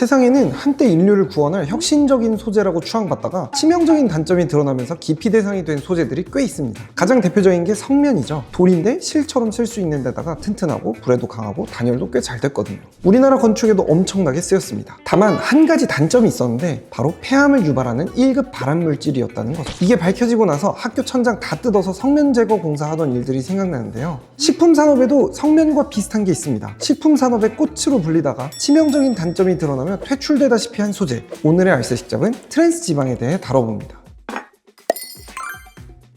세상에는 한때 인류를 구원할 혁신적인 소재라고 추앙받다가 치명적인 단점이 드러나면서 기피 대상이 된 소재들이 꽤 있습니다. 가장 대표적인 게 성면이죠. 돌인데 실처럼 쓸 수 있는 데다가 튼튼하고 불에도 강하고 단열도 꽤 잘 됐거든요. 우리나라 건축에도 엄청나게 쓰였습니다. 다만 한 가지 단점이 있었는데 바로 폐암을 유발하는 1급 발암물질이었다는 거죠. 이게 밝혀지고 나서 학교 천장 다 뜯어서 성면 제거 공사하던 일들이 생각나는데요. 식품 산업에도 성면과 비슷한 게 있습니다. 식품 산업의 꽃으로 불리다가 치명적인 단점이 드러나면 퇴출되다시피 한 소재. 오늘의 알쓸식잡은 트랜스 지방에 대해 다뤄봅니다.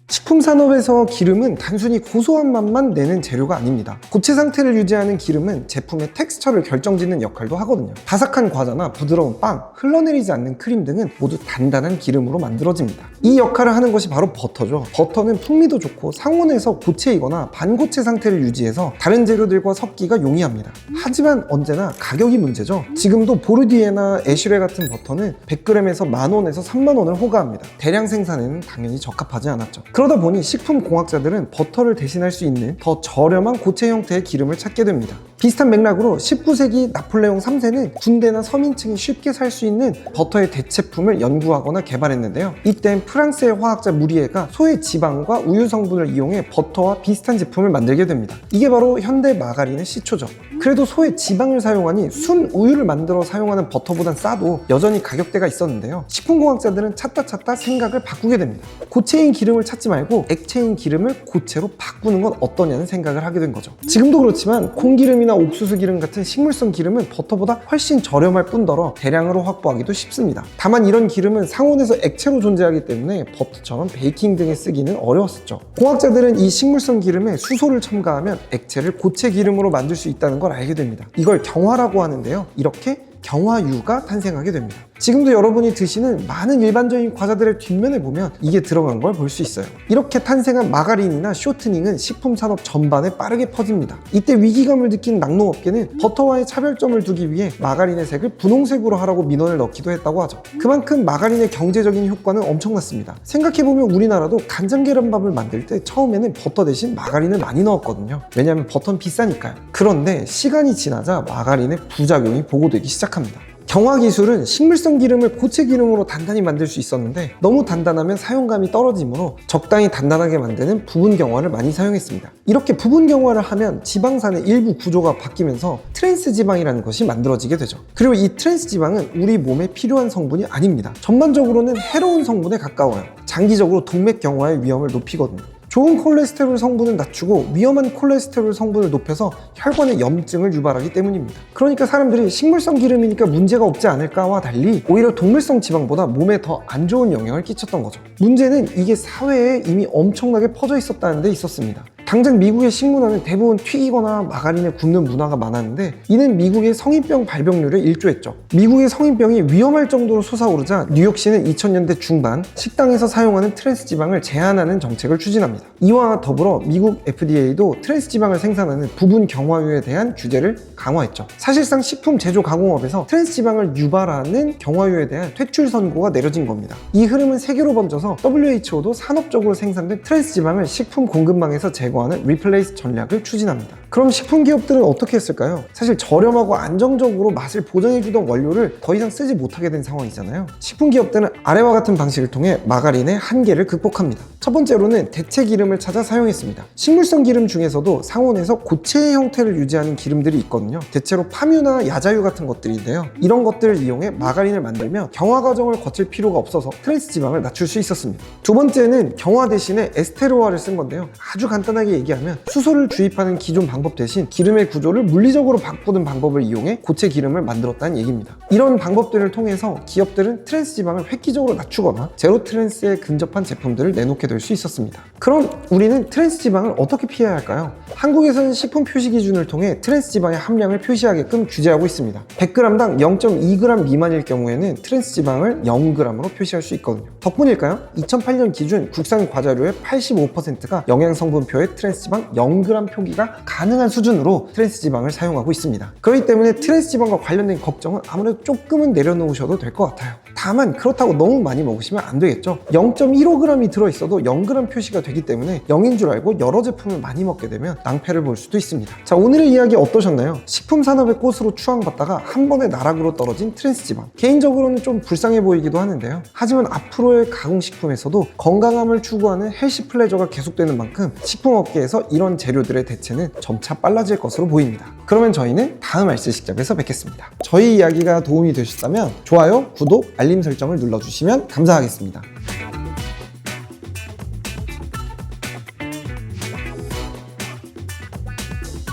식품 산업에서 기름은 단순히 고소한 맛만 내는 재료가 아닙니다. 고체 상태를 유지하는 기름은 제품의 텍스처를 결정짓는 역할도 하거든요. 바삭한 과자나 부드러운 빵, 흘러내리지 않는 크림 등은 모두 단단한 기름으로 만들어집니다. 이 역할을 하는 것이 바로 버터죠. 버터는 풍미도 좋고 상온에서 고체이거나 반고체 상태를 유지해서 다른 재료들과 섞기가 용이합니다. 하지만 언제나 가격이 문제죠. 지금도 보르디에나 애슐레 같은 버터는 100g에서 10,000원에서 30,000원을 호가합니다. 대량 생산에는 당연히 적합하지 않았죠. 그러다 보니 식품공학자들은 버터를 대신할 수 있는 더 저렴한 고체 형태의 기름을 찾게 됩니다. 비슷한 맥락으로 19세기 나폴레옹 3세는 군대나 서민층이 쉽게 살 수 있는 버터의 대체품을 연구하거나 개발했는데요. 이땐 프랑스의 화학자 무리에가 소의 지방과 우유 성분을 이용해 버터와 비슷한 제품을 만들게 됩니다. 이게 바로 현대 마가린의 시초죠. 그래도 소의 지방을 사용하니 순 우유를 만들어 사용하는 버터보단 싸도 여전히 가격대가 있었는데요. 식품공학자들은 찾다 생각을 바꾸게 됩니다. 고체인 기름을 찾지 말고 액체인 기름을 고체로 바꾸는 건 어떠냐는 생각을 하게 된 거죠. 지금도 그렇지만 콩기름이나 옥수수 기름 같은 식물성 기름은 버터보다 훨씬 저렴할 뿐더러 대량으로 확보하기도 쉽습니다. 다만 이런 기름은 상온에서 액체로 존재하기 때문에 버터처럼 베이킹 등에 쓰기는 어려웠었죠. 공학자들은 이 식물성 기름에 수소를 첨가하면 액체를 고체 기름으로 만들 수 있다는 걸 알게 됩니다. 이걸 경화라고 하는데요. 이렇게 경화유가 탄생하게 됩니다. 지금도 여러분이 드시는 많은 일반적인 과자들의 뒷면에 보면 이게 들어간 걸 볼 수 있어요. 이렇게 탄생한 마가린이나 쇼트닝은 식품 산업 전반에 빠르게 퍼집니다. 이때 위기감을 느낀 낙농업계는 버터와의 차별점을 두기 위해 마가린의 색을 분홍색으로 하라고 민원을 넣기도 했다고 하죠. 그만큼 마가린의 경제적인 효과는 엄청났습니다. 생각해보면 우리나라도 간장 계란밥을 만들 때 처음에는 버터 대신 마가린을 많이 넣었거든요. 왜냐하면 버터는 비싸니까요. 그런데 시간이 지나자 마가린의 부작용이 보고되기 시작합니다. 경화 기술은 식물성 기름을 고체 기름으로 단단히 만들 수 있었는데 너무 단단하면 사용감이 떨어지므로 적당히 단단하게 만드는 부분 경화를 많이 사용했습니다. 이렇게 부분 경화를 하면 지방산의 일부 구조가 바뀌면서 트랜스 지방이라는 것이 만들어지게 되죠. 그리고 이 트랜스 지방은 우리 몸에 필요한 성분이 아닙니다. 전반적으로는 해로운 성분에 가까워요. 장기적으로 동맥 경화의 위험을 높이거든요. 좋은 콜레스테롤 성분을 낮추고 위험한 콜레스테롤 성분을 높여서 혈관의 염증을 유발하기 때문입니다. 그러니까 사람들이 식물성 기름이니까 문제가 없지 않을까와 달리 오히려 동물성 지방보다 몸에 더 안 좋은 영향을 끼쳤던 거죠. 문제는 이게 사회에 이미 엄청나게 퍼져 있었다는 데 있었습니다. 당장 미국의 식문화는 대부분 튀기거나 마가린에 굽는 문화가 많았는데 이는 미국의 성인병 발병률에 일조했죠. 미국의 성인병이 위험할 정도로 솟아오르자 뉴욕시는 2000년대 중반 식당에서 사용하는 트랜스 지방을 제한하는 정책을 추진합니다. 이와 더불어 미국 FDA도 트랜스 지방을 생산하는 부분 경화유에 대한 규제를 강화했죠. 사실상 식품 제조 가공업에서 트랜스 지방을 유발하는 경화유에 대한 퇴출 선고가 내려진 겁니다. 이 흐름은 세계로 번져서 WHO도 산업적으로 생산된 트랜스 지방을 식품 공급망에서 제거하는 리플레이스 전략을 추진합니다. 그럼 식품 기업들은 어떻게 했을까요? 사실 저렴하고 안정적으로 맛을 보장해주던 원료를 더 이상 쓰지 못하게 된 상황이잖아요. 식품 기업들은 아래와 같은 방식을 통해 마가린의 한계를 극복합니다. 첫 번째로는 대체 기름을 찾아 사용했습니다. 식물성 기름 중에서도 상온에서 고체의 형태를 유지하는 기름들이 있거든요. 대체로 파뮤나 야자유 같은 것들인데요. 이런 것들을 이용해 마가린을 만들면 경화 과정을 거칠 필요가 없어서 트랜스 지방을 낮출 수 있었습니다. 두 번째는 경화 대신에 에스테르화를 쓴 건데요. 아주 간단하게 얘기하면 수소를 주입하는 기존 방법 대신 기름의 구조를 물리적으로 바꾸는 방법을 이용해 고체 기름을 만들었다는 얘기입니다. 이런 방법들을 통해서 기업들은 트랜스 지방을 획기적으로 낮추거나 제로 트랜스에 근접한 제품들을 내놓게 될 수 있었습니다. 그럼 우리는 트랜스 지방을 어떻게 피해야 할까요? 한국에서는 식품 표시 기준을 통해 트랜스 지방의 함량을 표시하게끔 규제하고 있습니다. 100g당 0.2g 미만일 경우에는 트랜스 지방을 0g으로 표시할 수 있거든요. 덕분일까요? 2008년 기준 국산 과자류의 85%가 영양성분표에 트랜스 지방 0g 표기가 가능한 수준으로 트랜스 지방을 사용하고 있습니다. 그렇기 때문에 트랜스 지방과 관련된 걱정은 아무래도 조금은 내려놓으셔도 될 것 같아요. 다만 그렇다고 너무 많이 먹으시면 안 되겠죠. 0.15g이 들어있어도 0g 표시가 되기 때문에 0인 줄 알고 여러 제품을 많이 먹게 되면 낭패를 볼 수도 있습니다. 자, 오늘의 이야기 어떠셨나요? 식품 산업의 꽃으로 추앙받다가 한 번에 나락으로 떨어진 트랜스지방. 개인적으로는 좀 불쌍해 보이기도 하는데요. 하지만 앞으로의 가공식품에서도 건강함을 추구하는 헬시 플레저가 계속되는 만큼 식품업계에서 이런 재료들의 대체는 점차 빨라질 것으로 보입니다. 그러면 저희는 다음 알쓸식잡에서 뵙겠습니다. 저희 이야기가 도움이 되셨다면 좋아요, 구독, 알림 설정을 눌러주시면 감사하겠습니다.